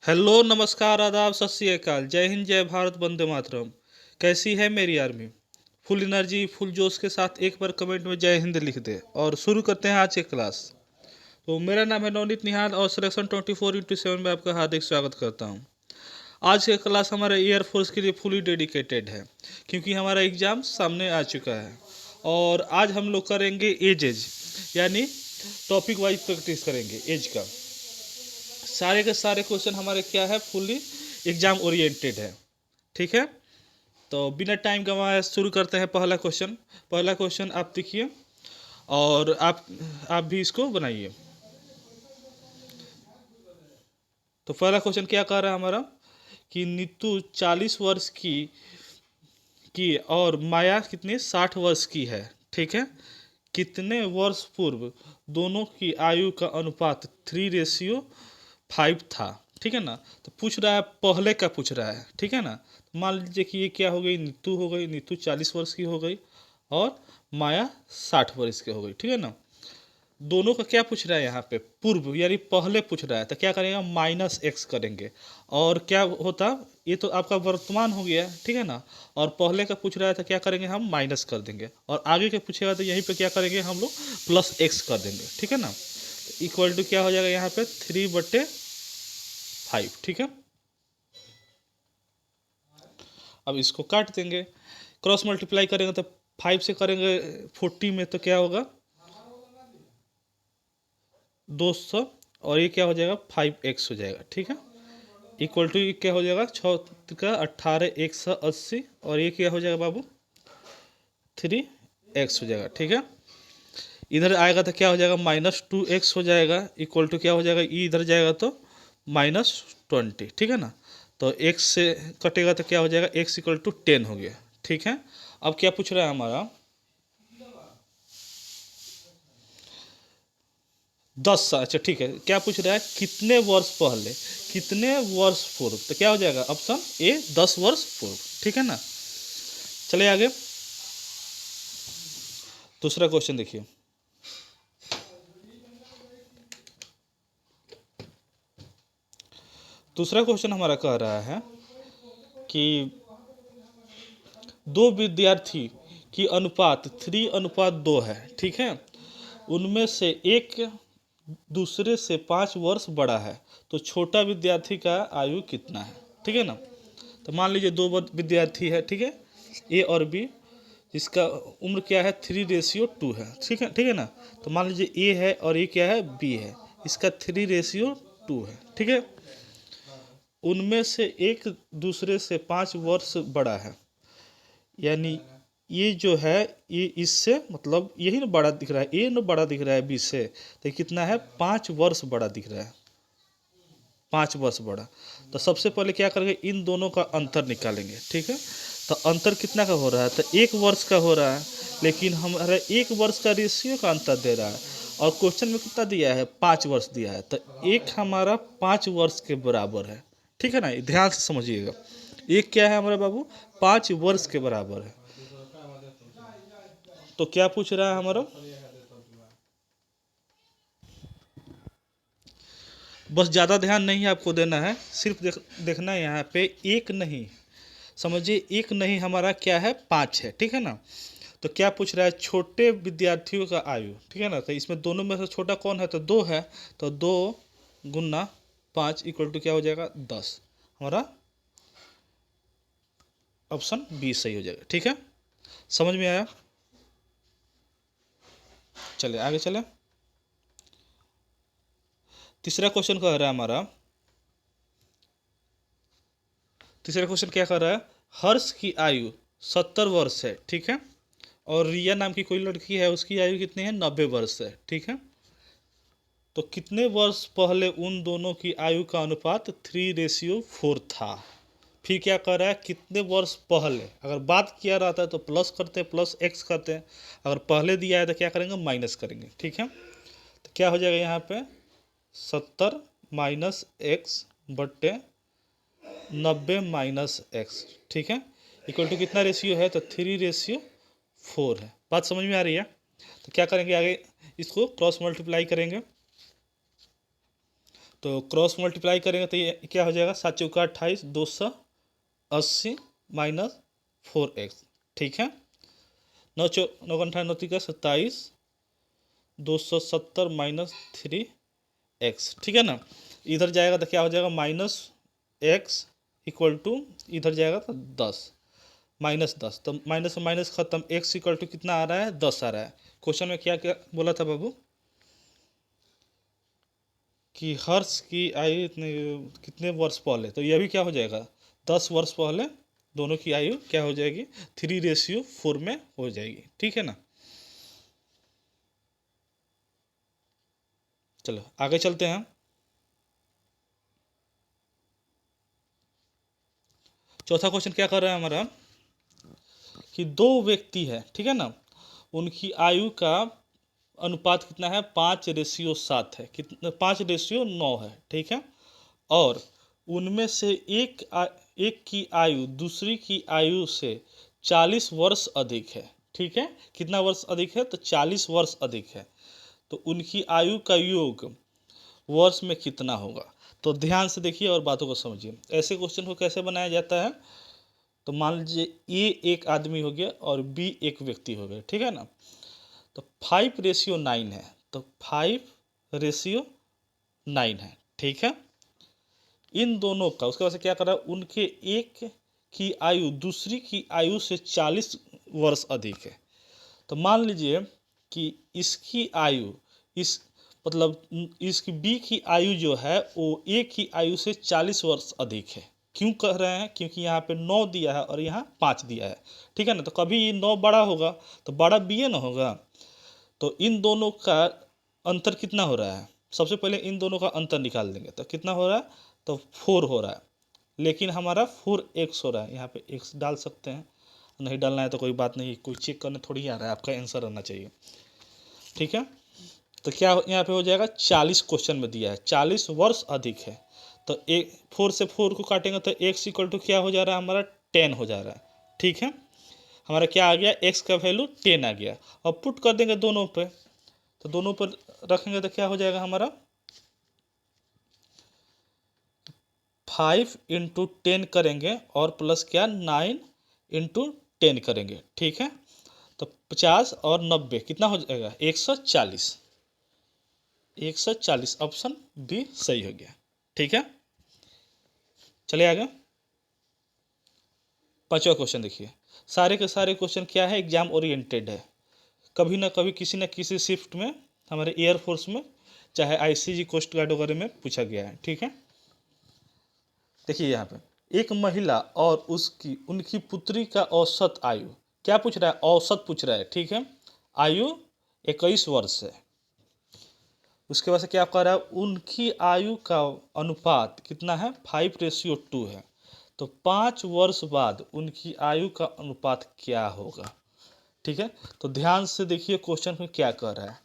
Hello, नमस्कार, आदाब, सत श्री अकाल, जय हिंद, जय भारत, वंदे मातरम। कैसी है मेरी आर्मी? फुल एनर्जी, फुल जोश के साथ एक बार कमेंट में जय हिंद लिख दे और शुरू करते हैं आज की क्लास। तो मेरा नाम है नवनीत निहाल और सिलेक्शन 24x7 में आपका हार्दिक स्वागत करता हूं। आज की क्लास हमारे एयरफोर्स के लिए फुली डेडिकेटेड है क्योंकि हमारा एग्ज़ाम सामने आ चुका है। और आज हम लोग करेंगे एज यानी टॉपिक वाइज प्रैक्टिस करेंगे एज का। सारे के सारे क्वेश्चन हमारे क्या है, फुली एग्जाम ओरिएंटेड है। ठीक है, तो बिना टाइम गंवाए शुरू करते हैं। पहला क्वेश्चन आप देखिए और आप भी इसको बनाइए। तो पहला क्वेश्चन क्या कह रहा है हमारा कि नीतू 40 वर्ष की और माया कितनी 60 वर्ष की है। ठीक है, कितने वर्ष पूर्व दोनों की आयु का अनुपात 3:5 था। ठीक है ना, तो पूछ रहा है, पहले का पूछ रहा है। ठीक है ना, मान लीजिए कि ये क्या हो गई, नीतू हो गई, नीतू 40 वर्ष की हो गई और माया 60 वर्ष की हो गई। ठीक है ना, दोनों का क्या पूछ रहा है यहाँ पे, पूर्व यानी पहले पूछ रहा है, तो क्या करेंगे, -x करेंगे। और क्या होता, ये तो आपका वर्तमान हो गया। ठीक है ना, और पहले का पूछ रहा है तो क्या करेंगे, हम माइनस कर देंगे। और आगे के पूछेगा तो यहीं पे क्या करेंगे, हम लोग +x कर देंगे। ठीक है ना, इक्वल टू क्या हो जाएगा यहाँ पे 3/5। ठीक है, अब इसको काट देंगे, क्रॉस मल्टीप्लाई करेंगे तो 5 से करेंगे 40 में तो क्या होगा 200, और ये क्या हो जाएगा 5x हो जाएगा। ठीक है, इक्वल टू क्या हो जाएगा 6 का 18 180, और ये क्या हो जाएगा बाबू 3x हो जाएगा। ठीक है, इधर आएगा तो क्या हो जाएगा -2x हो जाएगा, इक्वल टू क्या हो जाएगा, ई इधर जाएगा तो -20। ठीक है ना, तो x से कटेगा तो क्या हो जाएगा, x इक्वल टू 10 हो गया। ठीक है, अब क्या पूछ रहा है हमारा 10 साल। अच्छा ठीक है, क्या पूछ रहा है, कितने वर्ष पहले, कितने वर्ष पूर्व, तो क्या हो जाएगा ऑप्शन ए 10 वर्ष पूर्व। ठीक है ना, चले आगे, दूसरा क्वेश्चन देखिए। दूसरा क्वेश्चन हमारा कह रहा है कि दो विद्यार्थी की अनुपात 3:2 है। ठीक है, उनमें से एक दूसरे से 5 वर्ष बड़ा है, तो छोटा विद्यार्थी का आयु कितना है। ठीक है ना, तो मान लीजिए दो विद्यार्थी है। ठीक है, ए और बी, इसका उम्र क्या है 3:2 है। ठीक है ना, तो मान लीजिए ए है और ये क्या है बी है, इसका 3:2 है। ठीक है, उनमें से एक दूसरे से 5 वर्ष बड़ा है, यानी ये जो है ये इससे मतलब यही ना बड़ा दिख रहा है, ए ना बड़ा दिख रहा है बी से, तो कितना है 5 वर्ष बड़ा दिख रहा है, 5 वर्ष बड़ा। तो सबसे पहले क्या करेंगे, इन दोनों का अंतर निकालेंगे। ठीक है, तो अंतर कितना का हो रहा है, तो 1 वर्ष का हो रहा है, लेकिन हमारा 1 वर्ष का रेशियो का अंतर दे रहा है, और क्वेश्चन में कितना दिया है 5 वर्ष दिया है, तो एक हमारा 5 वर्ष के बराबर है। ठीक है ना, ध्यान से समझिएगा, एक क्या है हमारा बाबू 5 वर्ष के बराबर है। तो क्या पूछ रहा है हमारा, बस ज़्यादा ध्यान नहीं आपको देना है, सिर्फ देखना है यहाँ पे, एक नहीं, समझिए एक नहीं, हमारा क्या है 5 है। ठीक है ना, तो क्या पूछ रहा है, छोटे विद्यार्थियों का आयु। ठीक है ना, तो इसमें दोनों में से छोटा कौन है, तो 2 है, तो 2 × 5 इक्वल टू क्या हो जाएगा 10, हमारा ऑप्शन बी सही हो जाएगा। ठीक है, समझ में आया, चले आगे चले। तीसरा क्वेश्चन कह रहा है हमारा, तीसरा क्वेश्चन क्या कर रहा है, हर्ष की आयु 70 वर्ष है। ठीक है, और रिया नाम की कोई लड़की है, उसकी आयु कितनी है 90 वर्ष है। ठीक है, तो कितने वर्ष पहले उन दोनों की आयु का अनुपात 3:4 था। फिर क्या कर रहा है, कितने वर्ष पहले, अगर बात किया रहता है तो प्लस करते हैं, +x करते हैं, अगर पहले दिया है तो क्या करेंगे माइनस करेंगे। ठीक है, तो क्या हो जाएगा यहाँ पे 70 -x बट्टे 90 -x। ठीक है, इक्वल टू कितना रेशियो है, तो 3:4 है। बात समझ में आ रही है, तो क्या करेंगे आगे, इसको क्रॉस मल्टीप्लाई करेंगे, तो क्रॉस मल्टीप्लाई करेंगे तो ये क्या हो जाएगा, 7 चौका 28, 280 माइनस 4x, ठीक है। 9 अंठा 9 तिका 27, 270 माइनस 3x, ठीक है ना। इधर जाएगा तो क्या हो जाएगा, माइनस एक्स इक्वल टू, इधर जाएगा तो 10, -10, तो माइनस से माइनस खत्म, x इक्वल टू कितना आ रहा है, 10 आ रहा है। क्वेश्चन में क्या क्या बोला था बाबू कि हर्ष की आयु इतने कितने वर्ष पहले, तो यह भी क्या हो जाएगा, 10 वर्ष पहले दोनों की आयु क्या हो जाएगी, 3:4 में हो जाएगी, ठीक है ना। चलो आगे चलते हैं। चौथा क्वेश्चन क्या कर रहा है हमारा कि दो व्यक्ति है, ठीक है ना, उनकी आयु का अनुपात कितना है, 5:7 है, कितना 5:9 है, ठीक है। और उनमें से एक की आयु दूसरी की आयु से 40 वर्ष अधिक है, ठीक है। कितना वर्ष अधिक है, तो 40 वर्ष अधिक है। तो उनकी आयु का योग वर्ष में कितना होगा। तो ध्यान से देखिए और बातों को समझिए। ऐसे क्वेश्चन को कैसे बनाया जाता है, तो मान लीजिए ए एक आदमी हो गया और बी एक व्यक्ति हो गया, ठीक है ना। तो 5:9 है, तो 5:9 है, ठीक है। इन दोनों का उसके बाद से क्या कर रहा है, उनके एक की आयु दूसरी की आयु से 40 वर्ष अधिक है। तो मान लीजिए कि इसकी आयु इस मतलब इसकी बी की आयु जो है वो ए की आयु से 40 वर्ष अधिक है। क्यों कह रहे हैं, क्योंकि यहाँ पे 9 दिया है और यहाँ 5 दिया है, ठीक है ना। तो कभी ये 9 बड़ा होगा तो बड़ा बी ए ना होगा। तो इन दोनों का अंतर कितना हो रहा है, सबसे पहले इन दोनों का अंतर निकाल देंगे तो कितना हो रहा है, तो 4 हो रहा है। लेकिन हमारा 4x हो रहा है, यहाँ पे x डाल सकते हैं, नहीं डालना है तो कोई बात नहीं, कोई चेक करने थोड़ी आ रहा है, आपका आंसर रहना चाहिए, ठीक है। तो क्या यहाँ पे हो जाएगा, 40 क्वेश्चन में दिया है, 40 वर्ष अधिक है। तो 4 से 4 को काटेंगे तो x इक्वल टू क्या हो जा रहा है हमारा, 10 हो जा रहा है, ठीक है। हमारा क्या आ गया, x का वैल्यू 10 आ गया। और पुट कर देंगे दोनों पे, तो दोनों पर रखेंगे तो क्या हो जाएगा हमारा, 5 × 10 करेंगे और प्लस क्या 9 × 10 करेंगे, ठीक है। तो 50 और 90 कितना हो जाएगा, 140, 140 ऑप्शन बी सही हो गया, ठीक है। चलिए आगे। पांचवा क्वेश्चन देखिए। सारे के सारे क्वेश्चन क्या है, एग्जाम ओरिएंटेड है। कभी ना कभी किसी न किसी शिफ्ट में हमारे एयरफोर्स में, चाहे आईसीजी कोस्ट गार्ड वगैरह में पूछा गया है, ठीक है। देखिए यहाँ पे एक महिला और उसकी उनकी पुत्री का औसत आयु, क्या पूछ रहा है, औसत पूछ रहा है, ठीक है। आयु 21 वर्ष है। उसके बाद से क्या कह रहा है, उनकी आयु का अनुपात कितना है, 5:2 है। तो 5 वर्ष बाद उनकी आयु का अनुपात क्या होगा, ठीक है। तो ध्यान से देखिए क्वेश्चन में क्या कह रहा है,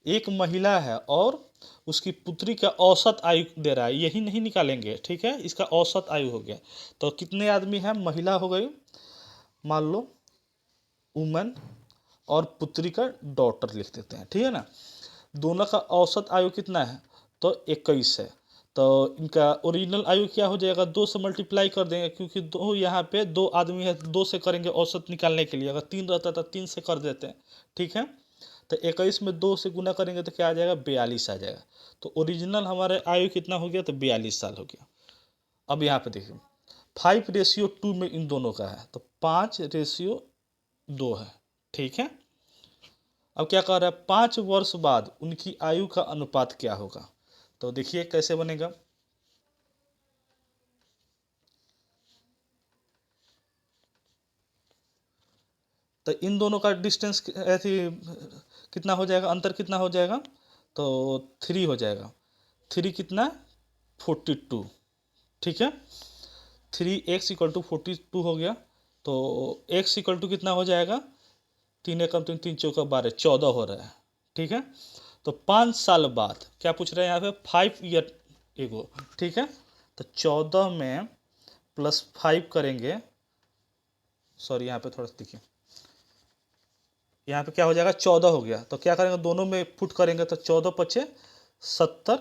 एक महिला है और उसकी पुत्री का औसत आयु दे रहा है, यही नहीं निकालेंगे, ठीक है। इसका औसत आयु हो गया, तो कितने आदमी हैं, महिला हो गई, मान लो वुमन, और पुत्री का डॉटर लिख देते हैं, ठीक है ना। दोनों का औसत आयु कितना है, तो 21 है। तो इनका ओरिजिनल आयु क्या हो जाएगा, 2 से मल्टीप्लाई कर देंगे, क्योंकि दो यहाँ पे 2 आदमी है, 2 से करेंगे औसत निकालने के लिए। अगर 3 रहता तो 3 से कर देते हैं, ठीक है। तो 21 में 2 से गुना करेंगे तो क्या आ जाएगा, 42 आ जाएगा। तो ओरिजिनल हमारे आयु कितना हो गया, तो 42 साल हो गया। अब यहाँ पे देखिए 5:2 में इन दोनों का है, तो 5:2 है, ठीक है। अब क्या कह रहा है, 5 वर्ष बाद उनकी आयु का अनुपात क्या होगा। तो देखिए कैसे बनेगा, तो इन दोनों का डिस्टेंस ऐसी कितना हो जाएगा, अंतर कितना हो जाएगा, तो 3 हो जाएगा। 3 कितना, 42, ठीक है। 3x इक्वल टू 42 हो गया। तो x इक्वल टू कितना हो जाएगा, 3 एकम 3, 3 चौका 12, 14 हो रहा है, ठीक है। तो 5 साल बाद क्या पूछ रहे हैं यहाँ पे, 5 ईयर एगो, ठीक है। तो 14 में +5 करेंगे, सॉरी यहाँ पे थोड़ा सा देखिए, यहाँ पे क्या हो जाएगा, 14 हो गया। तो क्या करेंगे, दोनों में पुट करेंगे तो 14 × 5 = 70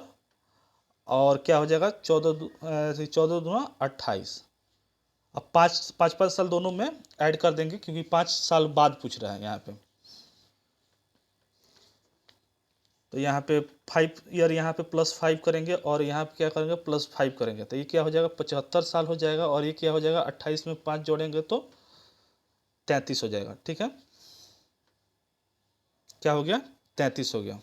और क्या हो जाएगा 14 दूना 28। अब 5 5 5 साल दोनों में ऐड कर देंगे क्योंकि 5 साल बाद पूछ रहा है यहाँ पे। तो यहाँ पे 5 ईयर यहाँ पे +5 करेंगे और यहाँ पे क्या करेंगे +5 करेंगे, तो ये क्या हो जाएगा 75 साल हो जाएगा। और ये क्या हो जाएगा 28 में 5 जोड़ेंगे तो 33 हो जाएगा। ठीक है, क्या हो गया 33 हो गया।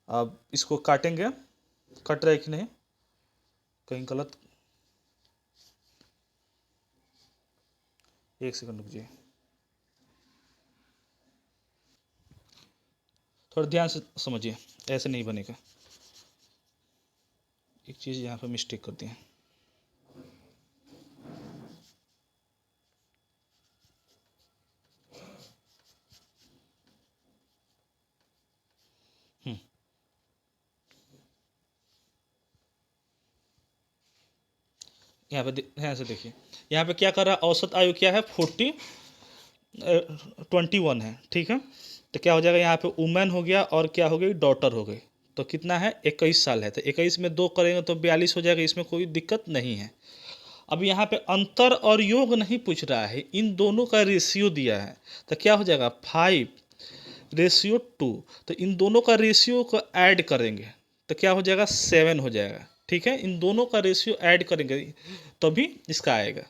अब इसको काटेंगे, कट रहा है कि नहीं, कहीं गलत, 1 सेकंड रुकिए, थोड़ा ध्यान से समझिए, ऐसे नहीं बनेगा। एक चीज़ यहाँ पे मिस्टेक कर दी है। यहाँ पे ध्यान से देखिए, यहाँ पे क्या कर रहा है, औसत आयु क्या है 21 है। ठीक है, तो क्या हो जाएगा यहाँ पे वुमेन हो गया और क्या हो गई डॉटर हो गई, तो कितना है 21 साल है, तो 21 में 2 करेंगे तो 42 हो जाएगा, इसमें कोई दिक्कत नहीं है। अब यहाँ पे अंतर और योग नहीं पूछ रहा है, इन दोनों का रेशियो दिया है, तो क्या हो जाएगा 5:2, तो इन दोनों का रेशियो को ऐड करेंगे तो क्या हो जाएगा 7 हो जाएगा। ठीक है, इन दोनों का रेशियो ऐड करेंगे तभी इसका आएगा,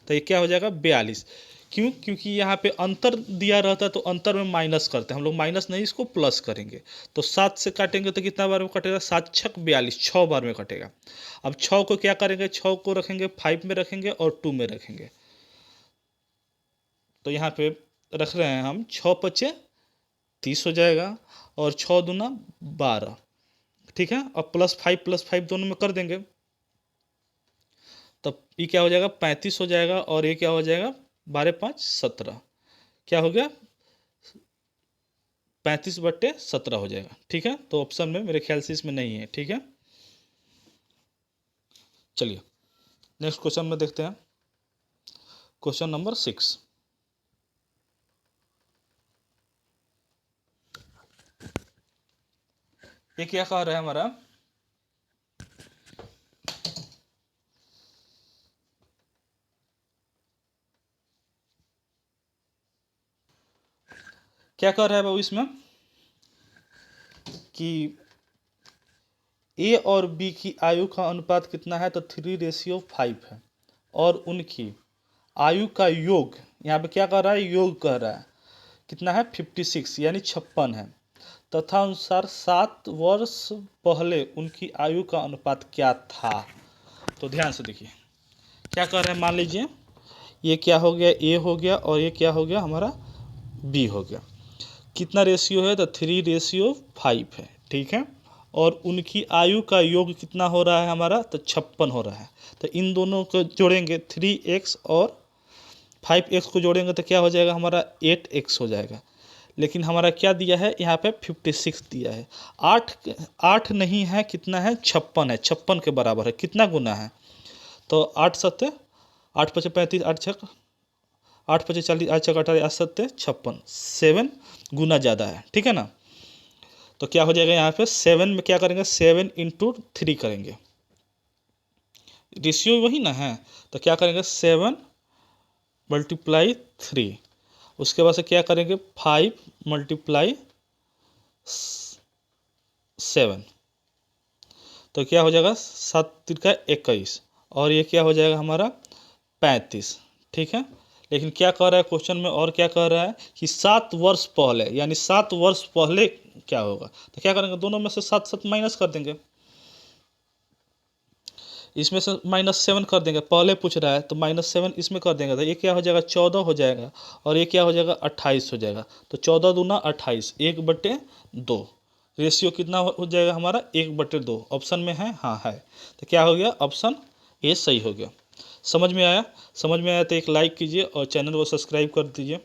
तो ये क्या हो जाएगा 42। क्यों, क्योंकि यहाँ पे अंतर दिया रहता है तो अंतर में माइनस करते हैं हम लोग, माइनस नहीं इसको प्लस करेंगे। तो 7 से काटेंगे तो कितना बार में कटेगा, 7×6 = 42, 6 बार में कटेगा। अब 6 को क्या करेंगे, 6 को रखेंगे 5 में रखेंगे और 2 में रखेंगे, तो यहाँ पे रख रहे हैं हम 6×5 = 30 हो जाएगा और 6×2 = 12। ठीक है, अब +5 दोनों में कर देंगे, तब ये क्या हो जाएगा 35 हो जाएगा और ये क्या हो जाएगा 12×5 = 17, क्या हो गया 35/17 हो जाएगा। ठीक है, तो ऑप्शन में मेरे ख्याल से इसमें नहीं है। ठीक है, चलिए नेक्स्ट क्वेश्चन में देखते हैं, क्वेश्चन नंबर 6। ये क्या कह रहा है हमारा, क्या कह रहा है बाबू इसमें कि ए और बी की आयु का अनुपात कितना है, तो 3:5 है, और उनकी आयु का योग, यहाँ पे क्या कर रहा है योग कर रहा है, कितना है 56 यानी 56 है, तथा अनुसार 7 वर्ष पहले उनकी आयु का अनुपात क्या था। तो ध्यान से देखिए क्या कर रहे हैं, मान लीजिए ये क्या हो गया ए हो गया और ये क्या हो गया हमारा बी हो गया, कितना रेशियो है, तो 3:5 है। ठीक है, और उनकी आयु का योग कितना हो रहा है हमारा, तो 56 हो रहा है, तो इन दोनों को जोड़ेंगे 3x और 5x को जोड़ेंगे तो क्या हो जाएगा हमारा 8x हो जाएगा। लेकिन हमारा क्या दिया है यहाँ पे 56 दिया है, 8 नहीं है, कितना है 56 है, 56 के बराबर है, कितना गुना है, तो 8×7 = 8×5 = 35, 8×5 = 40, 8×6 = 18, 8×7 = 56, 7 गुना ज़्यादा है। ठीक है ना, तो क्या हो जाएगा यहाँ पे 7 में क्या करेंगे 7×3 करेंगे, रेशियो वही ना है, तो क्या करेंगे 7 × 3, उसके बाद से क्या करेंगे 5 × 7, तो क्या हो जाएगा 7×3 = 21 और ये क्या हो जाएगा हमारा 35। ठीक है, लेकिन क्या कह रहा है क्वेश्चन में, और क्या कह रहा है कि 7 वर्ष पहले, यानी 7 वर्ष पहले क्या होगा, तो क्या करेंगे दोनों में से 7 माइनस कर देंगे, इसमें से -7 कर देंगे, पहले पूछ रहा है तो -7 इसमें कर देंगे, तो ये क्या हो जाएगा 14 हो जाएगा और ये क्या हो जाएगा 28 हो जाएगा, तो 14 दूना 28, 1/2, रेशियो कितना हो जाएगा हमारा 1/2, ऑप्शन में है, हाँ है, तो क्या हो गया ऑप्शन ए सही हो गया। समझ में आया, समझ में आया तो एक लाइक कीजिए और चैनल को सब्सक्राइब कर दीजिए।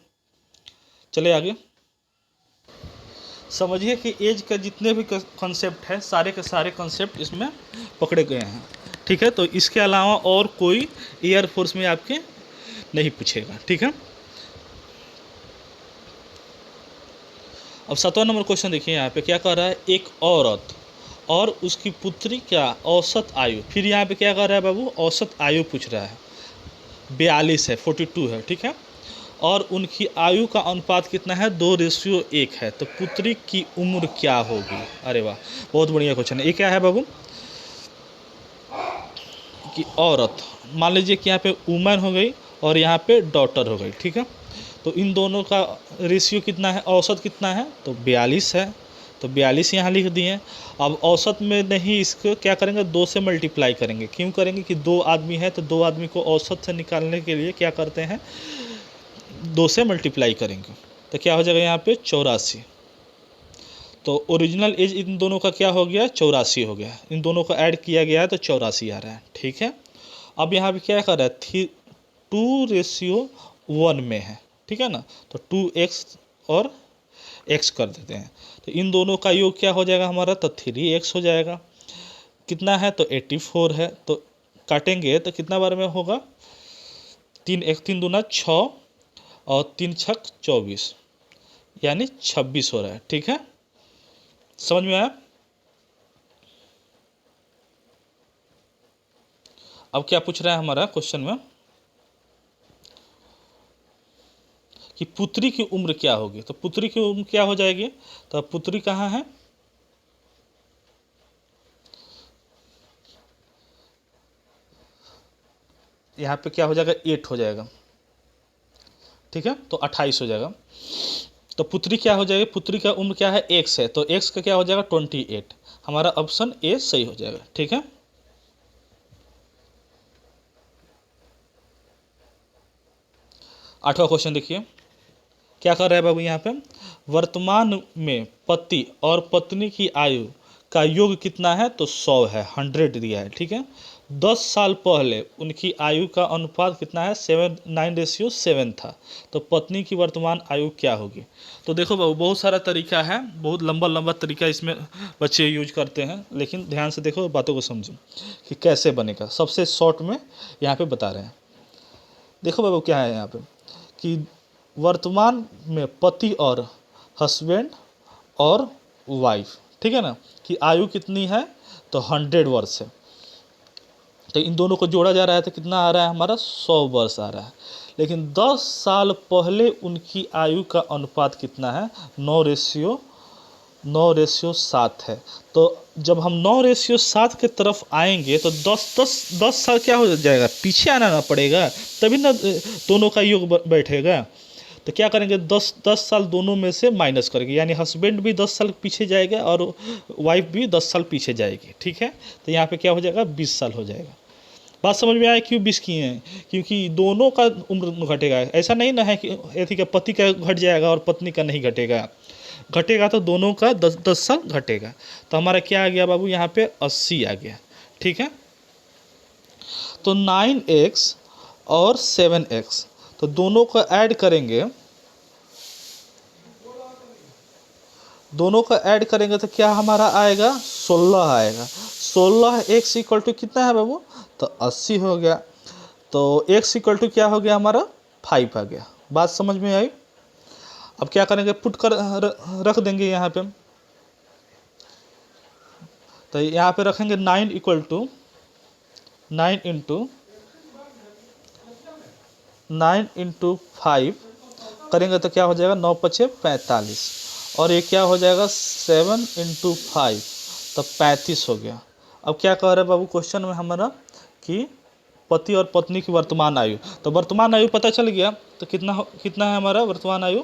चले आगे, समझिए कि एज के जितने भी कॉन्सेप्ट है सारे के सारे कॉन्सेप्ट इसमें पकड़े गए हैं। ठीक है, तो इसके अलावा और कोई एयरफोर्स में आपके नहीं पूछेगा। ठीक है, अब 7वां नंबर क्वेश्चन देखिए, यहाँ पे क्या कह रहा है, एक औरत और उसकी पुत्री क्या औसत आयु, फिर यहाँ पे क्या कर रहा है बाबू, औसत आयु पूछ रहा है, 42 है, 42 है, ठीक है। और उनकी आयु का अनुपात कितना है, 2:1 है। तो पुत्री की उम्र क्या होगी। अरे वाह, बहुत बढ़िया क्वेश्चन है। ये क्या है बाबू कि औरत, मान लीजिए कि यहाँ पे वुमन हो गई और यहाँ पे डॉटर हो गई, ठीक है। तो इन दोनों का रेशियो कितना है, औसत कितना है, तो 42 है। तो 42 यहाँ लिख दिए। अब औसत में नहीं, इसको क्या करेंगे, 2 से मल्टीप्लाई करेंगे। क्यों करेंगे कि 2 आदमी है, तो 2 आदमी को औसत से निकालने के लिए क्या करते हैं, 2 से मल्टीप्लाई करेंगे। तो क्या हो जाएगा यहाँ पे 84। तो ओरिजिनल एज इन दोनों का क्या हो गया, 84 हो गया। इन दोनों को ऐड किया गया है तो 84 आ रहा है, ठीक है। अब यहाँ पे क्या कर रहा है, 2:1 में है, ठीक है ना। तो 2x और x कर देते हैं। तो इन दोनों का योग क्या हो जाएगा हमारा, तो 3x हो जाएगा। कितना है, तो 84 है। तो काटेंगे तो कितना बार में होगा, 3 1 3 दूना 6 और 3 छक 24, यानी 26 हो रहा है, ठीक है। समझ में आया। अब क्या पूछ रहा है हमारा क्वेश्चन में कि पुत्री की उम्र क्या होगी। तो पुत्री की उम्र क्या हो जाएगी, तो पुत्री कहाँ है, यहाँ पे क्या हो जाएगा, 8 हो जाएगा, ठीक है। तो 28 हो जाएगा। तो पुत्री क्या हो जाएगी, पुत्री का उम्र क्या है, x है। तो x का क्या हो जाएगा, 28। हमारा ऑप्शन ए सही हो जाएगा, ठीक है। आठवां क्वेश्चन देखिए, क्या कर रहा है बाबू यहाँ पे, वर्तमान में पति और पत्नी की आयु का योग कितना है, तो 100 है, 100 दिया है, ठीक है। 10 साल पहले उनकी आयु का अनुपात कितना है, 9:7 था। तो पत्नी की वर्तमान आयु क्या होगी। तो देखो बाबू, बहुत सारा तरीका है, बहुत लंबा लंबा तरीका इसमें बच्चे यूज करते हैं, लेकिन ध्यान से देखो, बातों को समझो कि कैसे बनेगा। सबसे शॉर्ट में यहाँ पे बता रहे हैं। देखो बाबू क्या है यहाँ पे कि वर्तमान में पति और हस्बैंड और वाइफ, ठीक है ना, कि आयु कितनी है, तो 100 वर्ष है। तो इन दोनों को जोड़ा जा रहा है तो कितना आ रहा है हमारा, 100 वर्ष आ रहा है। लेकिन 10 साल पहले उनकी आयु का अनुपात कितना है, 9:7 है। तो जब हम 9:7 के तरफ आएंगे तो 10 साल क्या हो जाएगा, पीछे आना ना पड़ेगा, तभी ना दोनों का योग बैठेगा। तो क्या करेंगे, 10 साल दोनों में से माइनस करेंगे, यानी हस्बैंड भी 10 साल पीछे जाएगा और वाइफ भी 10 साल पीछे जाएगी, ठीक है। तो यहाँ पे क्या हो जाएगा, 20 साल हो जाएगा। बात समझ में आया क्यों 20 किए हैं, क्योंकि दोनों का उम्र घटेगा। ऐसा नहीं ना है कि यदि का पति का घट जाएगा और पत्नी का नहीं घटेगा, घटेगा तो दोनों का 10 साल घटेगा। तो हमारा क्या आ गया बाबू, यहाँ पे 80 आ गया, ठीक है। तो 9x और 7x, तो दोनों को ऐड करेंगे, दोनों का ऐड करेंगे तो क्या हमारा आएगा, 16 आएगा। 16x इक्वल टू कितना है बाबू, तो 80 हो गया। तो x इक्वल टू क्या हो गया हमारा, 5 आ गया। बात समझ में आई। अब क्या करेंगे, पुट कर रख देंगे यहाँ पे। तो यहाँ पे रखेंगे 9 इक्वल टू 9 इंटू 5 करेंगे तो क्या हो जाएगा, 9 पचे 45, और ये क्या हो जाएगा 7 इंटू 5, तो 35 हो गया। अब क्या कह रहे हैं बाबू क्वेश्चन में हमारा कि पति और पत्नी की वर्तमान आयु, तो वर्तमान आयु पता चल गया। तो कितना है हमारा वर्तमान आयु,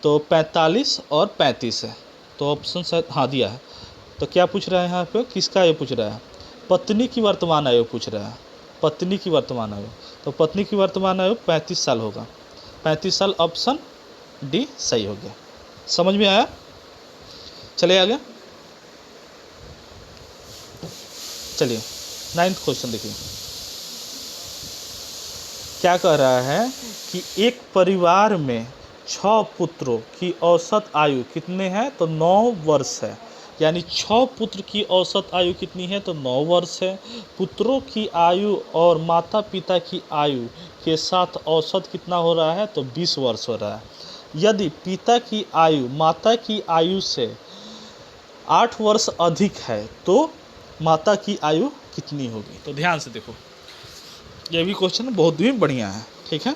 तो 45 और 35 है। तो ऑप्शन शायद हाँ दिया है। तो क्या पूछ रहा है यहाँ पे, किसका आयु पूछ रहा है, पत्नी की वर्तमान आयु पूछ रहा है, पत्नी की वर्तमान आयु। तो पत्नी की वर्तमान आयु 35 साल होगा, 35 साल, ऑप्शन डी सही हो गया। समझ में आया, चले आगे। चलिए 9th क्वेश्चन देखिए, क्या कह रहा है कि एक परिवार में 6 पुत्रों की औसत आयु कितने हैं, तो 9 वर्ष है। यानी 6 पुत्र की औसत आयु कितनी है, तो 9 वर्ष है। पुत्रों की आयु और माता पिता की आयु के साथ औसत कितना हो रहा है, तो 20 वर्ष हो रहा है। यदि पिता की आयु माता की आयु से 8 वर्ष अधिक है तो माता की आयु कितनी होगी। तो ध्यान से देखो, ये भी क्वेश्चन बहुत ही बढ़िया है, ठीक है।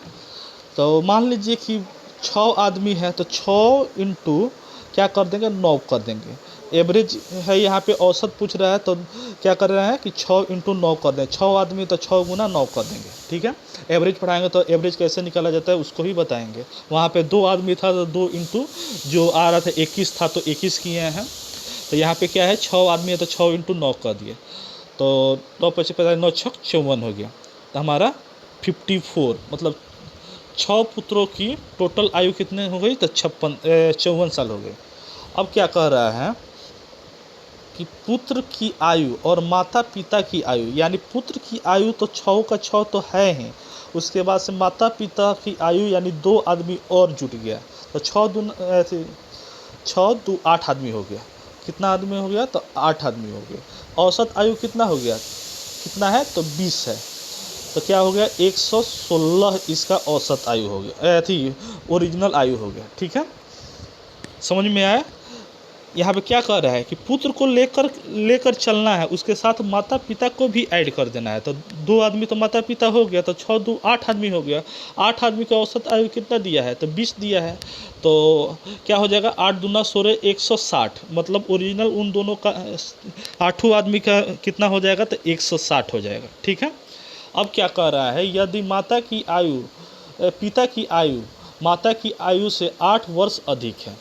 तो मान लीजिए कि 6 आदमी है तो 6 इंटू क्या कर देंगे, 9 कर देंगे। एवरेज है यहाँ पे, औसत पूछ रहा है तो क्या कर रहे हैं कि 6 इंटू 9 कर दें। 6 आदमी तो 6 गुना 9 कर देंगे, ठीक है। एवरेज पढ़ाएंगे तो एवरेज कैसे निकाला जाता है उसको भी बताएंगे। वहाँ पे 2 आदमी था तो 2 इंटू जो आ रहा था 21 था तो 21 किए हैं। तो यहाँ पे क्या है, 6 आदमी है तो 6 इंटू 9 कर दिए, तो 9 पच्चीस 9 छक 54 हो गया। तो हमारा 54 मतलब 6 पुत्रों की टोटल आयु कितने हो गई, तो 54 साल हो गई। अब क्या कह रहा है कि पुत्र की आयु और माता पिता की आयु, यानी पुत्र की आयु तो 6 का 6 तो है ही, उसके बाद से माता पिता की आयु यानी 2 आदमी और जुट गया, तो 6 दो 8 आदमी हो गया। कितना आदमी हो गया, तो 8 आदमी हो गया। औसत आयु कितना हो गया, कितना है, तो 20 है। तो क्या हो गया, 116 इसका औसत आयु हो गया, थी ओरिजिनल आयु हो गया, ठीक है। समझ में आया। यहाँ पे क्या कह रहा है कि पुत्र को लेकर चलना है, उसके साथ माता पिता को भी ऐड कर देना है। तो 2 आदमी तो माता पिता हो गया, तो 6 2 8 आदमी हो गया। 8 आदमी का औसत आयु कितना दिया है, तो 20 दिया है। तो क्या हो जाएगा, 8 दूना 16 160, मतलब ओरिजिनल उन दोनों का 8 आदमी का कितना हो जाएगा, तो 160 हो जाएगा, ठीक है। अब क्या कह रहा है, यदि पिता की आयु माता की आयु से 8 वर्ष अधिक है,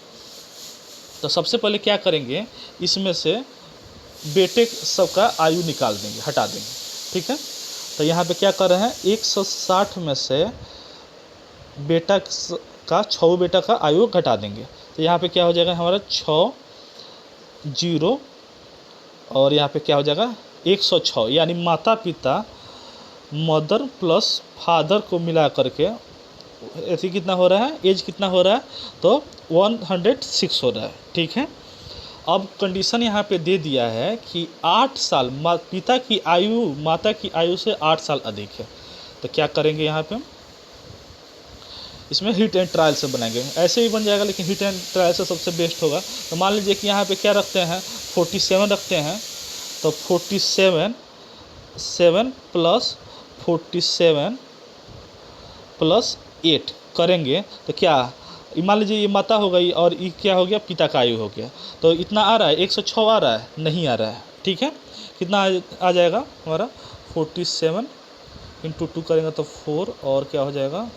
तो सबसे पहले क्या करेंगे, इसमें से बेटे सबका आयु निकाल देंगे, हटा देंगे, ठीक है। तो यहाँ पे क्या कर रहे हैं, 160 में से बेटा का 6 बेटा का आयु घटा देंगे। तो यहाँ पे क्या हो जाएगा हमारा 6 0, और यहाँ पे क्या हो जाएगा 106, यानी माता पिता मदर प्लस फादर को मिला करके ऐसे कितना हो रहा है, एज कितना हो रहा है, तो 106 हो रहा है, ठीक है। अब कंडीशन यहाँ पे दे दिया है कि 8 साल पिता की आयु माता की आयु से 8 साल अधिक है। तो क्या करेंगे, यहाँ पे इसमें हिट एंड ट्रायल से बनाएंगे, ऐसे ही बन जाएगा लेकिन हिट एंड ट्रायल से सबसे बेस्ट होगा। तो मान लीजिए कि यहाँ पे क्या रखते हैं, 47 रखते हैं। तो 47 7 प्लस 47 प्लस 8 करेंगे तो क्या, मान लीजिए ये माता हो गई और ये क्या हो गया, पिता का आयु हो गया। तो इतना आ रहा है, 106 आ रहा है, नहीं आ रहा है, ठीक है। कितना आ जाएगा हमारा, 47 इंटू 2 करेंगे तो 4, और क्या हो जाएगा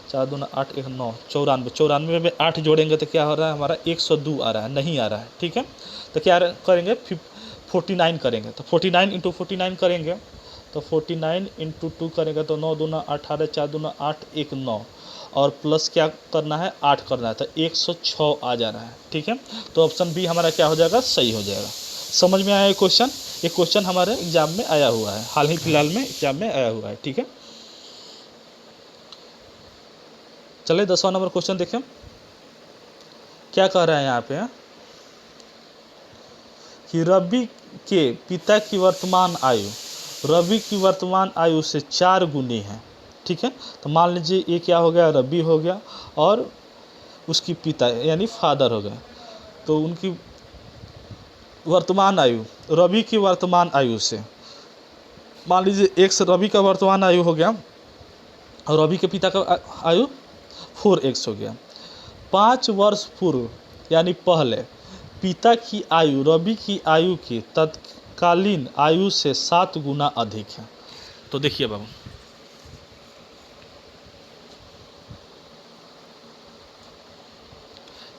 4 दूना 8 1 9 94, 94 में 8 जोड़ेंगे तो क्या हो रहा है हमारा, 102 आ रहा है, नहीं आ रहा है, ठीक है। तो क्या करेंगे, 49 करेंगे। तो 49 इंटू 49 करेंगे तो 49 इंटू 2 करेंगे तो 9 दूना 18, 4 दूना 8 1 9, और प्लस क्या करना है, 8 करना है, तो 106 आ जा रहा है, ठीक है। तो ऑप्शन बी हमारा क्या हो जाएगा, सही हो जाएगा। समझ में आया ये क्वेश्चन, ये क्वेश्चन हमारे एग्जाम में आया हुआ है, हाल ही फिलहाल में एग्जाम में आया हुआ है, ठीक है। चलिए 10वां नंबर क्वेश्चन देखें, क्या कह रहा है यहाँ पे कि रवि के पिता की वर्तमान आयु रवि की वर्तमान आयु से 4 गुनी है, ठीक है। तो मान लीजिए ये क्या हो गया, रवि हो गया और उसकी पिता यानी फादर हो गया। तो उनकी वर्तमान आयु, रवि की वर्तमान आयु से मान लीजिए x रवि का वर्तमान आयु हो गया और रवि के पिता का आयु 4x हो गया। 5 वर्ष पूर्व यानी पहले पिता की आयु रवि की आयु की तत्कालीन आयु से 7 गुना अधिक है। तो देखिए बाबू,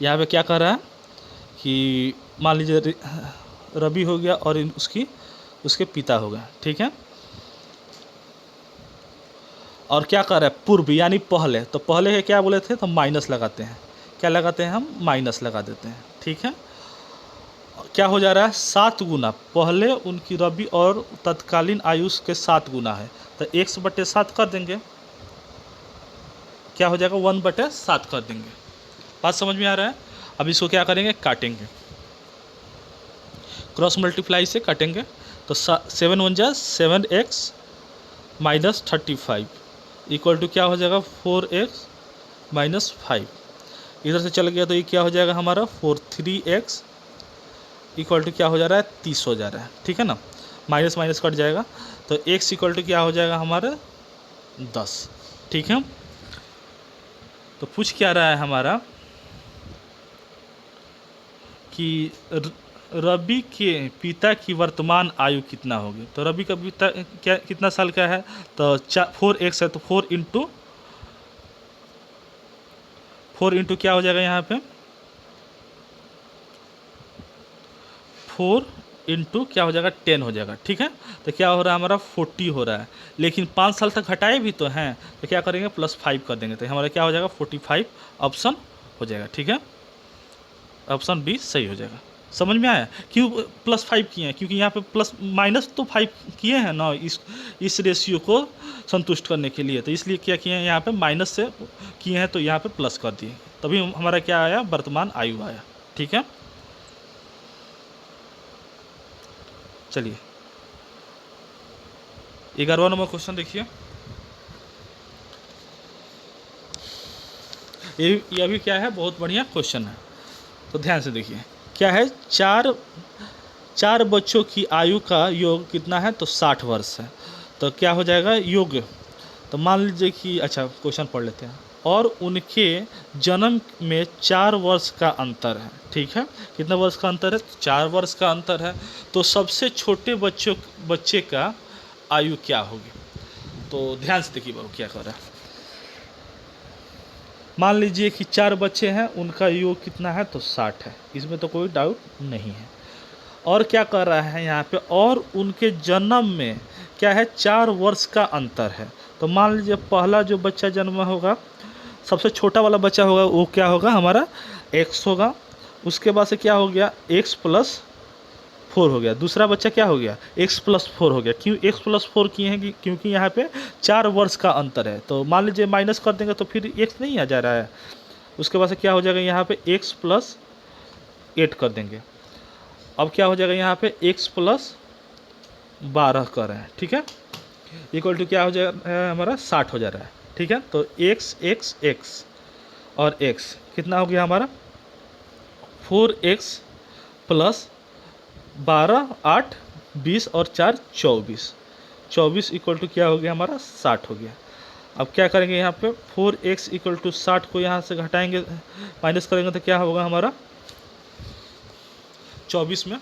यहाँ पे क्या कह रहा है कि मान लीजिए रवि हो गया और उसके पिता हो गया, ठीक है। और क्या कर रहा है, पूर्व यानी पहले, तो पहले के क्या बोले थे, तो माइनस लगाते हैं, क्या लगाते हैं हम, माइनस लगा देते हैं, ठीक है। क्या हो जा रहा है, 7 गुना, पहले उनकी रवि और तत्कालीन आयुष के 7 गुना है, तो 1/7 कर देंगे, क्या हो जाएगा 1/7 कर देंगे। बात समझ में आ रहा है। अब इसको क्या करेंगे, काटेंगे, क्रॉस मल्टीप्लाई से काटेंगे। तो 7 1 जा 7x माइनस 35 इक्वल टू क्या हो जाएगा 4x माइनस 5। इधर से चल गया तो ये क्या हो जाएगा हमारा 4 3x इक्वल टू क्या हो जा रहा है, 30 हो जा रहा है, ठीक है ना, माइनस माइनस कट जाएगा, तो x इक्वल टू क्या हो जाएगा हमारा 10, ठीक है। तो पूछ क्या रहा है हमारा कि रवि के पिता की वर्तमान आयु कितना होगी। तो रवि का पिता क्या कितना साल का है, तो 4x है, तो 4 इंटू क्या हो जाएगा यहाँ पे, 4 इंटू क्या हो जाएगा 10 हो जाएगा, ठीक है। तो क्या हो रहा है हमारा 40 हो रहा है, लेकिन 5 साल तक हटाए भी तो हैं, तो क्या करेंगे +5 कर देंगे, तो हमारा क्या हो जाएगा 45 ऑप्शन हो जाएगा, ठीक है। ऑप्शन बी सही हो जाएगा। समझ में आया क्यों +5 किए हैं, क्योंकि यहाँ पे प्लस माइनस तो 5 किए हैं ना इस रेशियो को संतुष्ट करने के लिए, तो इसलिए क्या किए हैं यहाँ पे माइनस से किए हैं, तो यहाँ पे प्लस कर दिए, तभी हमारा क्या आया वर्तमान आयु आया, ठीक है। चलिए 11वां नंबर क्वेश्चन देखिए, ये भी क्या है, बहुत बढ़िया क्वेश्चन है, तो ध्यान से देखिए क्या है, चार बच्चों की आयु का योग कितना है, तो 60 वर्ष है, तो क्या हो जाएगा योग, तो मान लीजिए कि अच्छा क्वेश्चन पढ़ लेते हैं, और उनके जन्म में 4 वर्ष का अंतर है, ठीक है। कितना वर्ष का अंतर है, 4 वर्ष का अंतर है, तो सबसे छोटे बच्चे का आयु क्या होगी। तो ध्यान से देखिए बाबू क्या कर रहा है, मान लीजिए कि 4 बच्चे हैं, उनका योग कितना है, तो 60 है, इसमें तो कोई डाउट नहीं है। और क्या कर रहा है यहाँ पे, और उनके जन्म में क्या है 4 वर्ष का अंतर है, तो मान लीजिए पहला जो बच्चा जन्म होगा, सबसे छोटा वाला बच्चा होगा, वो क्या होगा हमारा x होगा, उसके बाद से क्या हो गया x+4 हो गया, दूसरा बच्चा क्या हो गया x+4 हो गया। क्यों x+4 किए हैं, क्योंकि यहाँ पे 4 वर्ष का अंतर है, तो मान लीजिए माइनस कर देंगे तो फिर x नहीं आ जा रहा है, उसके बाद से क्या हो जाएगा यहाँ पे x+8 कर देंगे, अब क्या हो जाएगा यहाँ पे x+12 कर रहे हैं, ठीक है, इक्वल टू क्या हो जाएगा हमारा 60 हो जा रहा है, ठीक है। तो x और x कितना हो गया हमारा 4x+12 8 20 और 4 24 इक्वल टू क्या हो गया हमारा 60 हो गया। अब क्या करेंगे यहाँ पे 4x इक्वल टू 60 को यहाँ से घटाएंगे, माइनस करेंगे तो क्या होगा हमारा 24 में,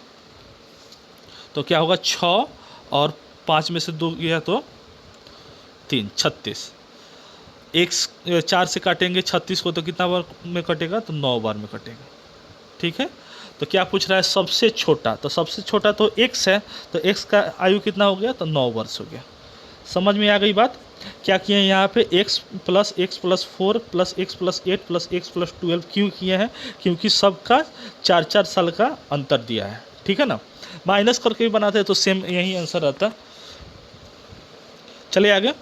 तो क्या होगा 6 और 5 में से 2 गया तो 3 36, 4 से काटेंगे 36 को, तो कितना बार में कटेगा, तो 9 बार में कटेगा, ठीक है। तो क्या पूछ रहा है सबसे छोटा, तो सबसे छोटा तो x है, तो x का आयु कितना हो गया, तो 9 वर्ष हो गया। समझ में आ गई बात। क्या किए हैं यहाँ पे x+4 + x+8 + x+12 क्यों किए हैं, क्योंकि सबका 4 साल का अंतर दिया है, ठीक है ना, माइनस करके भी बनाते हैं तो सेम यही आंसर रहता। चलिए आगे,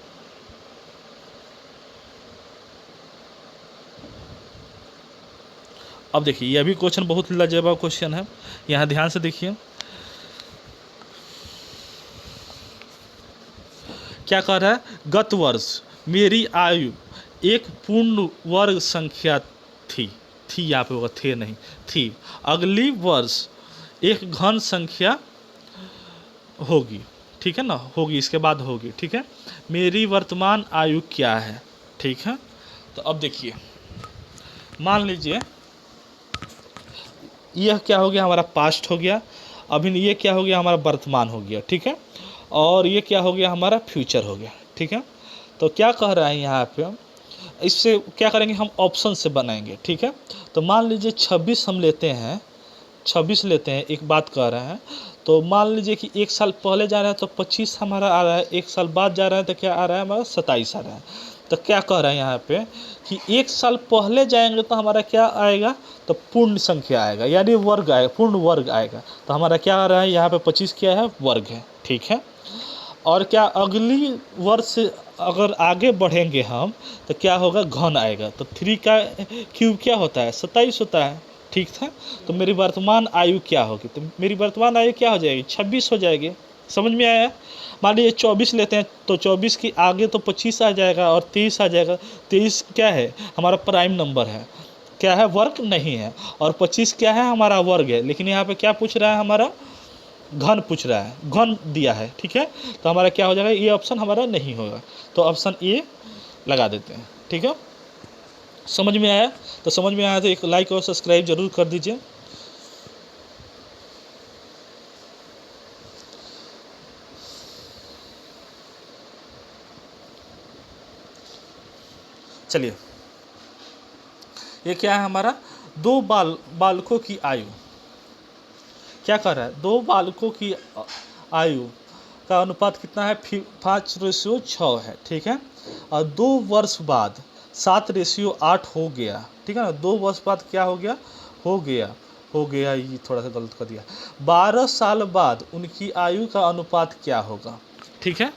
अब देखिए यह भी क्वेश्चन बहुत लाजवाब क्वेश्चन है, यहाँ ध्यान से देखिए क्या कह रहा है, गत वर्ष मेरी आयु एक पूर्ण वर्ग संख्या थी यहाँ पे होगा थे नहीं थी, अगली वर्ष एक घन संख्या होगी, ठीक है ना, होगी इसके बाद होगी, ठीक है। मेरी वर्तमान आयु क्या है, ठीक है। तो अब देखिए मान लीजिए यह क्या हो गया हमारा पास्ट हो गया, अभी ये क्या हो गया हमारा वर्तमान हो गया, ठीक है, और ये क्या हो गया हमारा फ्यूचर हो गया, ठीक है। तो क्या कह रहा है यहाँ पे, इससे क्या करेंगे हम ऑप्शन से बनाएंगे, ठीक है। तो मान लीजिए 26 हम लेते हैं, 26 लेते हैं, एक बात कह रहे हैं, तो मान लीजिए कि 1 साल पहले जा रहा है तो 25 हमारा आ रहा है, 1 साल बाद जा रहा है तो क्या आ रहा है हमारा 27 आ रहा है। तो क्या कह रहा है यहाँ पे कि 1 साल पहले जाएंगे तो हमारा क्या आएगा, तो पूर्ण संख्या आएगा, यानी वर्ग आएगा, पूर्ण वर्ग आएगा, तो हमारा क्या आ रहा है यहाँ पे 25 क्या है वर्ग है, ठीक है। और क्या अगली वर्ष अगर आगे बढ़ेंगे हम तो क्या होगा घन आएगा, तो 3 का क्यूब क्या होता है 27 होता है, ठीक था। तो मेरी वर्तमान आयु क्या होगी, तो मेरी वर्तमान आयु क्या हो जाएगी 26 हो जाएगी। समझ में आया। मान लीजिए 24 लेते हैं तो 24 के आगे तो 25 आ जाएगा और 23 आ जाएगा, 23 क्या है हमारा प्राइम नंबर है, क्या है, वर्ग नहीं है, और 25 क्या है, हमारा वर्ग है। लेकिन यहाँ पे क्या पूछ रहा है, हमारा घन पूछ रहा है, घन दिया है, ठीक है। तो हमारा क्या हो जाएगा, ये ऑप्शन हमारा नहीं होगा, तो ऑप्शन ए लगा देते हैं, ठीक है। समझ में आया? तो समझ में आया तो एक लाइक और सब्सक्राइब जरूर कर दीजिए। चलिए, ये क्या है हमारा, दो बालकों की आयु, क्या कर रहा है, दो बालकों की आयु का अनुपात कितना है, 5:6 है, ठीक है। और 2 वर्ष बाद 7:8 हो गया, ठीक है ना। 2 वर्ष बाद क्या हो गया, हो गया, ये थोड़ा सा गलत कर दिया। 12 साल बाद उनकी आयु का अनुपात क्या होगा, ठीक है।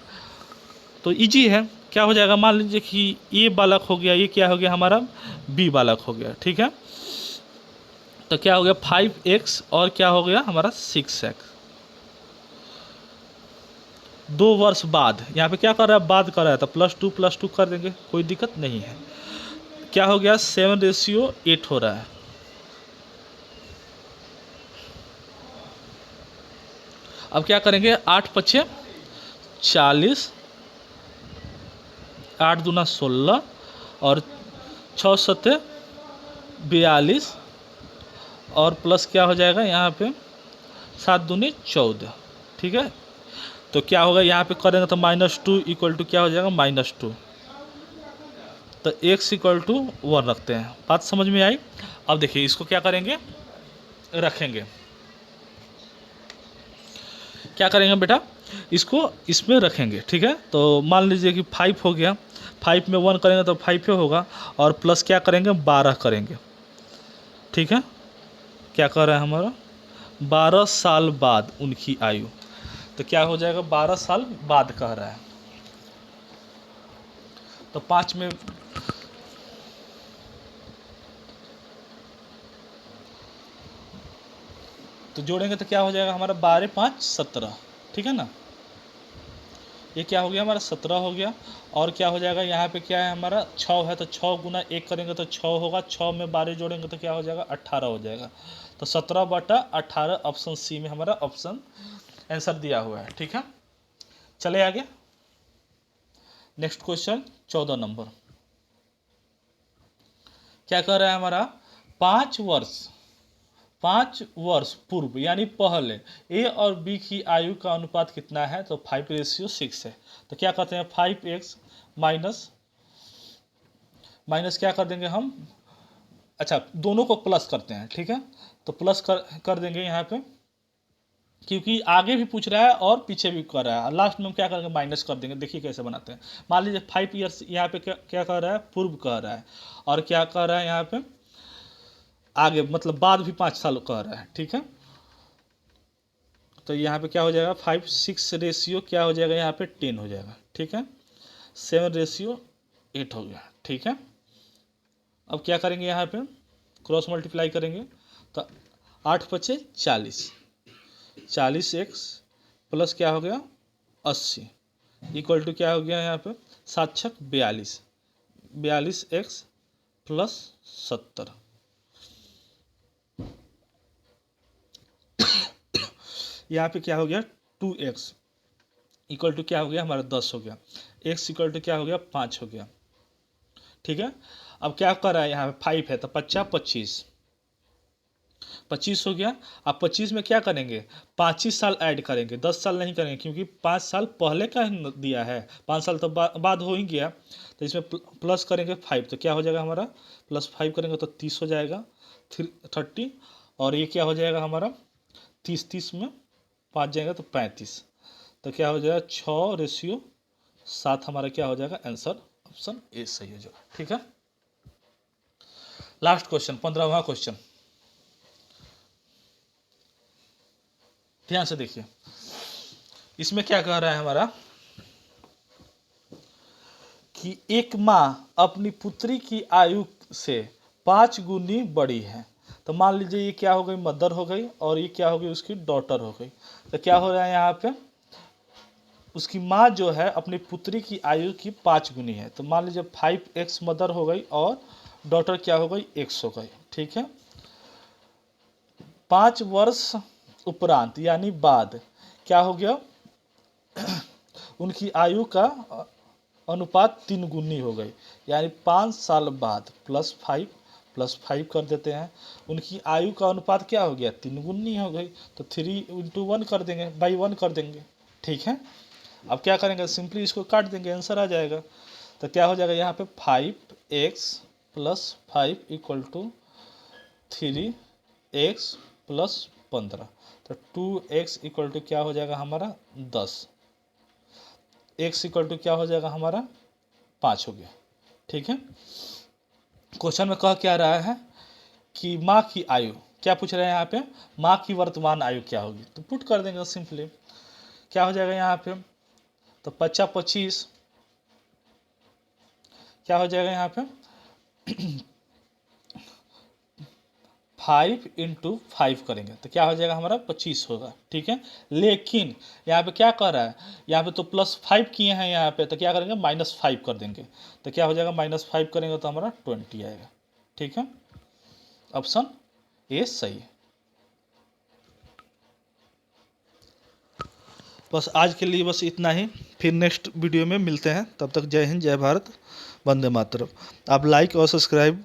तो इजी है, क्या हो जाएगा, मान लीजिए कि ए बालक हो गया, ये क्या हो गया हमारा, बी बालक हो गया, ठीक है। तो क्या हो गया 5x और क्या हो गया हमारा 6x। 2 वर्ष बाद, यहाँ पे क्या कर रहा है, बाद कर रहा है, तो +2 कर देंगे, कोई दिक्कत नहीं है। क्या हो गया 7:8 हो रहा है। अब क्या करेंगे, 8×5 = 40, 8×2 = 16 और 6×7 = 42 और प्लस क्या हो जाएगा यहाँ पे 7×2 = 14, ठीक है। तो क्या होगा यहाँ पे करेंगे तो -2 = क्या हो जाएगा, -2। तो x = 1 रखते हैं, बात समझ में आई। अब देखिए इसको क्या करेंगे, रखेंगे, क्या करेंगे बेटा, इसको इसमें रखेंगे, ठीक है। तो मान लीजिए कि 5 हो गया, 5 में 1 करेंगे तो 5 ही होगा, और प्लस क्या करेंगे 12 करेंगे, ठीक है। क्या कर रहा है हमारा, 12 साल बाद उनकी आयु, तो क्या हो जाएगा 12 साल बाद कह रहा है। तो 5 में तो जोड़ेंगे तो क्या हो जाएगा हमारा 12 5 17, ठीक है ना। ये क्या हो गया हमारा 17 हो गया, और क्या हो जाएगा यहाँ पे क्या है हमारा 6 है, तो 6 × 1 करेंगे तो 6 होगा, 6 में 12 जोड़ेंगे तो क्या हो जाएगा 18 हो जाएगा। तो 17/18 ऑप्शन सी में हमारा ऑप्शन आंसर दिया हुआ है, ठीक है। चले आगे, नेक्स्ट क्वेश्चन 14 नंबर। क्या कह रहा है हमारा, 5 वर्ष पूर्व यानी पहले ए और बी की आयु का अनुपात कितना है, तो 5:6 है। तो क्या कहते हैं 5x माइनस क्या कर देंगे हम, अच्छा दोनों को प्लस करते हैं, ठीक है। तो प्लस कर देंगे यहाँ पे, क्योंकि आगे भी पूछ रहा है और पीछे भी कर रहा है, लास्ट में हम क्या करेंगे माइनस कर देंगे। देखिए कैसे बनाते हैं, मान लीजिए 5 ईयर्स यहाँ पे क्या कर रहा है, पूर्व कह रहा है, और क्या कर रहा है यहाँ पे आगे, मतलब बाद भी 5 साल कह रहा है, ठीक है। तो यहाँ पे क्या हो जाएगा 5:6 रेशियो क्या हो जाएगा यहाँ पे 10 हो जाएगा, ठीक है। 7:8 हो गया, ठीक है। अब क्या करेंगे यहाँ पे क्रॉस मल्टीप्लाई करेंगे, तो 8×5 = 40, 40x प्लस क्या हो गया 80 = क्या हो गया यहाँ पे 7×6 = 42, 42x + 70। यहाँ पे क्या हो गया 2x = क्या हो गया हमारा 10 हो गया, x = क्या हो गया 5 हो गया, ठीक है। अब क्या कर रहा है यहाँ पे 5 है, तो 5×5 = 25 हो गया। अब 25 में क्या करेंगे 5 ही साल ऐड करेंगे, 10 साल नहीं करेंगे, क्योंकि 5 साल पहले का ही दिया है, 5 साल तो बाद हो ही गया। तो इसमें प्लस करेंगे 5, तो क्या हो जाएगा हमारा +5 करेंगे तो 30 हो जाएगा, 30, और ये क्या हो जाएगा हमारा 30 में 5 जाएगा तो 35। तो क्या हो जाएगा 6:7 हमारा क्या हो जाएगा आंसर, ऑप्शन ए सही हो जाएगा, ठीक है। लास्ट क्वेश्चन 15वां क्वेश्चन, ध्यान से देखिए। इसमें क्या कह रहा है हमारा कि एक माँ अपनी पुत्री की आयु से 5 गुनी बड़ी है। तो मान लीजिए ये क्या हो गई मदर हो गई, और ये क्या हो गई उसकी डॉटर हो गई। तो क्या हो रहा है यहाँ पे उसकी माँ जो है अपनी पुत्री की आयु की 5 गुनी है। तो मान लीजिए 5x मदर हो गई और डॉटर क्या हो गई 100 हो गई, ठीक है। 5 वर्ष उपरांत यानी बाद क्या हो गया, उनकी आयु का अनुपात 3 गुनी हो गई, यानी 5 साल बाद +5 कर देते हैं, उनकी आयु का अनुपात क्या हो गया 3 गुनी हो गई, तो 3 × 1 कर देंगे, बाई 1 कर देंगे, ठीक है। अब क्या करेंगे, सिंपली इसको काट देंगे, आंसर आ जाएगा। तो क्या हो जाएगा यहाँ पे 5x + 5 = 3x + 15, तो 2x = क्या हो जाएगा हमारा 10, x = क्या हो जाएगा हमारा 5 हो गया, ठीक है। क्वेश्चन में कह क्या रहा है कि माँ की आयु क्या पूछ रहे हैं यहाँ पे, माँ की वर्तमान आयु क्या होगी, तो पुट कर देंगे सिंपली, क्या हो जाएगा यहाँ पे, तो 50 25 क्या हो जाएगा यहाँ पे 5 × 5 करेंगे तो क्या हो जाएगा हमारा 25 होगा, ठीक है। लेकिन यहाँ पे क्या कह रहा है, यहाँ पे तो +5 किए हैं, यहाँ पे तो क्या करेंगे -5 कर देंगे, तो क्या हो जाएगा -5 करेंगे तो हमारा 20 आएगा, ठीक है। ऑप्शन ए सही है। बस आज के लिए बस इतना ही, फिर नेक्स्ट वीडियो में मिलते हैं, तब तक जय हिंद, जय भारत, वंदे मातरम। आप लाइक और सब्सक्राइब